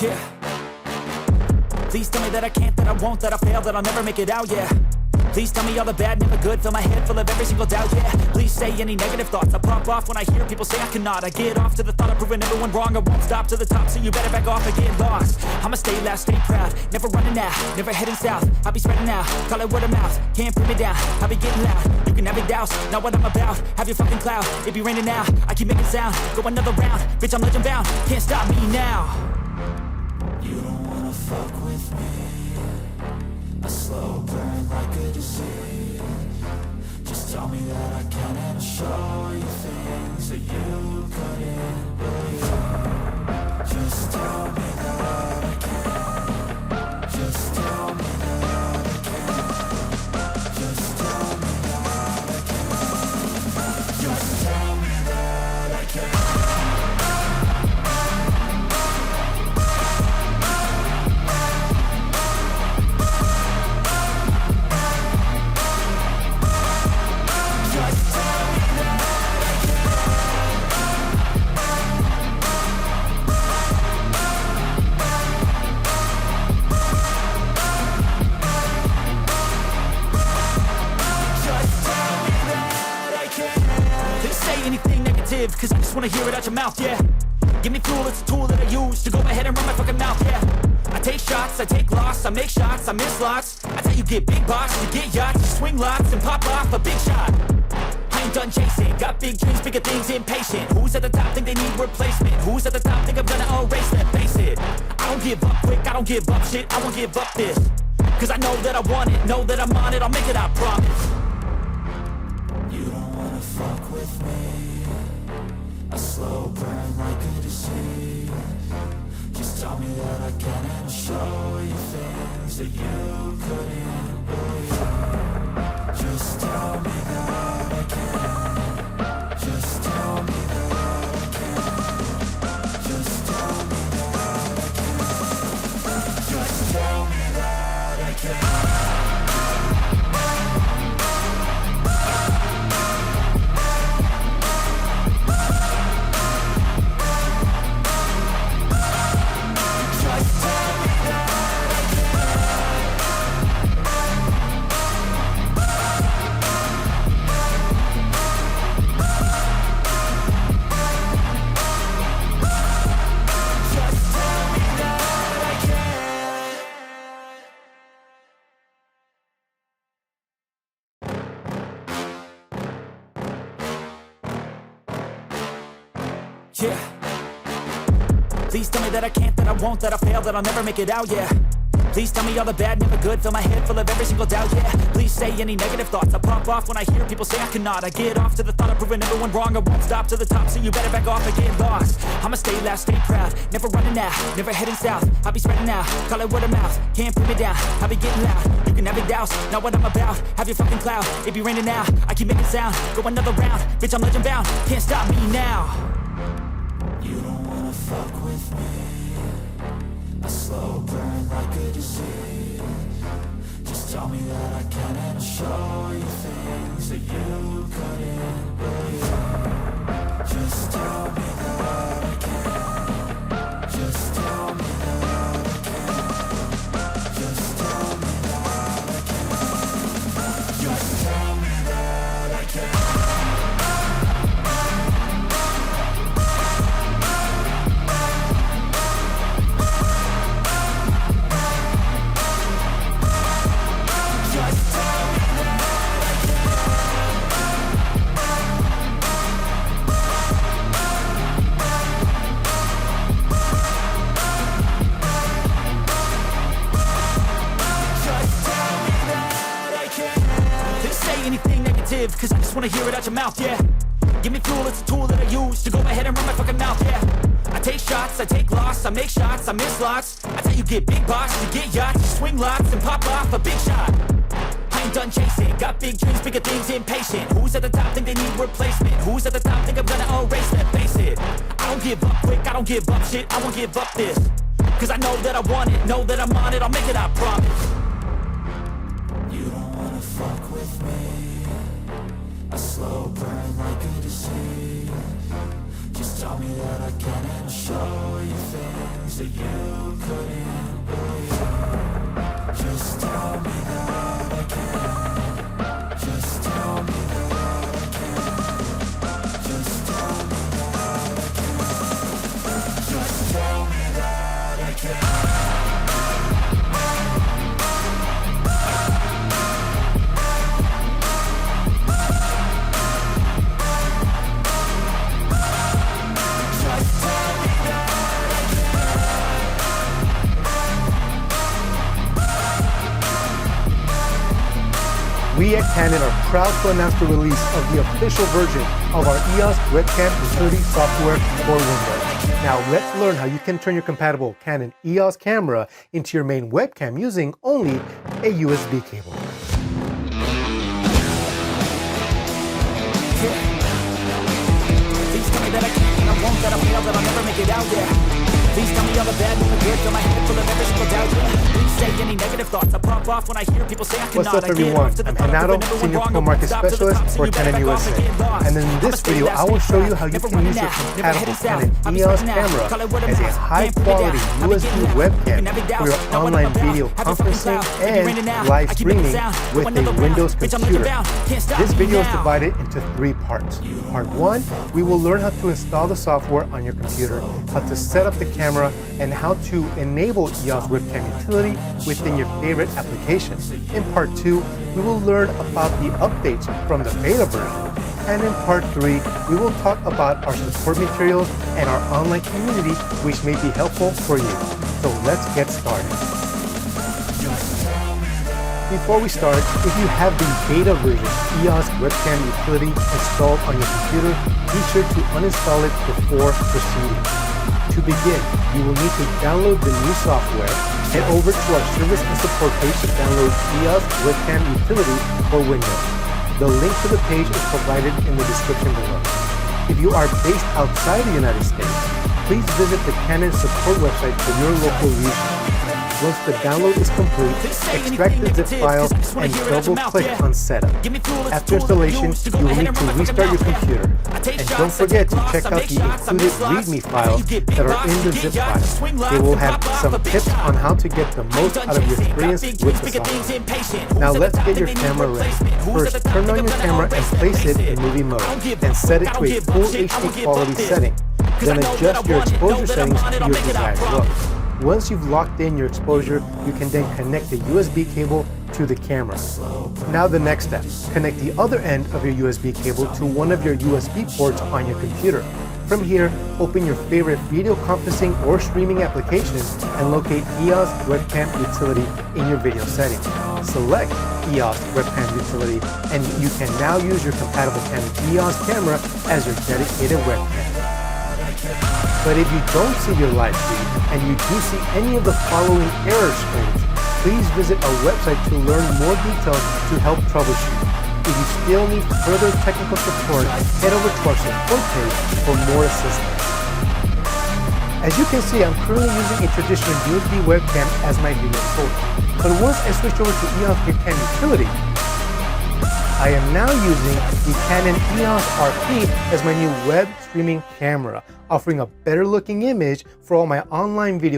Yeah. Please tell me that I can't, that I won't, that I fail, that I'll never make it out, yeah. Please tell me all the bad, never good, fill my head full of every single doubt, yeah. Please say any negative thoughts, I pop off when I hear people say I cannot. I get off to the thought of proving everyone wrong, I won't stop to the top, so you better back off and get lost. I'ma stay loud, stay proud, never running out, never heading south. I'll be spreading out, call it word of mouth, can't put me down, I'll be getting loud. You can have your doubts, not what I'm about, have your fucking clout. It be raining now, I keep making sound, go another round, bitch I'm legend bound, can't stop me now. You don't wanna fuck with me, a slow burn like a disease. Just tell me that I can and I'll show you things that you couldn't believe. Just tell me that I can. Just tell me that I can. Just tell me that I can. Just tell me that I can. Cause I just wanna hear it out your mouth, yeah. Give me fuel, it's a tool that I use to go ahead and run my fucking mouth, yeah. I take shots, I take loss, I make shots, I miss lots. That's how you get big box, you get yachts, you swing lots and pop off a big shot. I ain't done chasing, got big dreams, bigger things, impatient. Who's at the top think they need replacement? Who's at the top think I'm gonna erase that? Face it, I don't give up quick, I don't give up shit, I won't give up this. Cause I know that I want it, know that I'm on it, I'll make it, I promise. You don't wanna fuck with me, a slow burn like a disease. Just tell me that I can and I'll show you things that you couldn't believe. Just tell me that I can. Just tell me that I can. Just tell me that I can. Just tell me that I can. Yeah. Please tell me that I can't, that I won't, that I fail, that I'll never make it out, yeah. Please tell me all the bad, never good, fill my head full of every single doubt, yeah. Please say any negative thoughts, I pop off when I hear people say I cannot. I get off to the thought of proving everyone wrong, I won't stop to the top, so you better back off and get lost. I'ma stay loud, stay proud, never running out, never heading south. I'll be spreading out, call it word of mouth, can't put me down, I'll be getting loud. You can have your doubts, not what I'm about, have your fucking clout. It be raining now, I keep making sound, go another round, bitch I'm legend bound, can't stop me now. You don't wanna fuck with me, a slow burn like a disease. Just tell me that I can and I'll show you things that you couldn't believe. Just tell me that I can. Just tell me that I can. Just tell me that I can. Just tell me that I can. Cause I just wanna hear it out your mouth, yeah. Give me fuel, it's a tool that I use to go ahead and run my fucking mouth, yeah. I take shots, I take loss, I make shots, I miss lots. That's how you get big box, you get yachts, you swing lots and pop off a big shot. I ain't done chasing, got big dreams, bigger things, impatient. Who's at the top think they need replacement? Who's at the top think I'm gonna erase that? Face it, I don't give up quick, I don't give up shit, I won't give up this. Cause I know that I want it, know that I'm on it, I'll make it, I promise. You don't wanna fuck with me, a slow burn like a disease. Just tell me that I can and I'll show you things say you couldn't believe. Just tell me that I can. Just tell me that I can. Just tell me that I can. Just tell me that I can. We at Canon are proud to announce the release of the official version of our EOS webcam utility software for Windows. Now let's learn how you can turn your compatible Canon EOS camera into your main webcam using only a USB cable. Please tell me that I can't, and I won't, that I fail, that I'll never make it out, yeah. Please tell me all the bad and the good, fill my head full of every single doubt, yeah. Please say any negative thoughts, I pop off when I hear people say I cannot. What's up everyone, I'm Renato, Senior Pro Market Specialist for Canon USA. And in this video, I will show you how you can use your compatible Canon EOS camera as a high quality USB webcam for your online video conferencing and live streaming with a Windows computer. This video is divided into 3 parts. Part 1, we will learn how to install the software on your computer, how to set up the camera, and how to enable EOS webcam utility within your favorite applications. In part 2, we will learn about the updates from the beta version. And in part 3, we will talk about our support materials and our online community, which may be helpful for you. So let's get started. Before we start, if you have the beta version EOS webcam utility installed on your computer, be sure to uninstall it before proceeding. To begin, you will need to download the new software, head over to our service and support page to download EOS webcam utility for Windows. The link to the page is provided in the description below. If you are based outside the United States, please visit the Canon support website for your local region. Once the download is complete, extract the zip file and double-click on Setup. After installation, you will need to restart your computer. And don't forget to check out the included README files that are in the zip file. They will have some tips on how to get the most out of your experience with the software. Now let's get your camera ready. First, turn on your camera and place it in movie mode and set it to a full HD quality setting. Then adjust your exposure settings to your desired look. Once you've locked in your exposure, you can then connect the USB cable to the camera. Now the next step, connect the other end of your USB cable to one of your USB ports on your computer. From here, open your favorite video conferencing or streaming application and locate EOS webcam utility in your video settings. Select EOS webcam utility and you can now use your compatible Canon EOS camera as your dedicated webcam. But if you don't see your live feed and you do see any of the following error screens, please visit our website to learn more details to help troubleshoot. If you still need further technical support, head over to our support page for more assistance. As you can see, I'm currently using a traditional USB webcam as my video source. But once I switch over to EOS webcam utility, I am now using the Canon EOS RP as my new web streaming camera, offering a better looking image for all my online video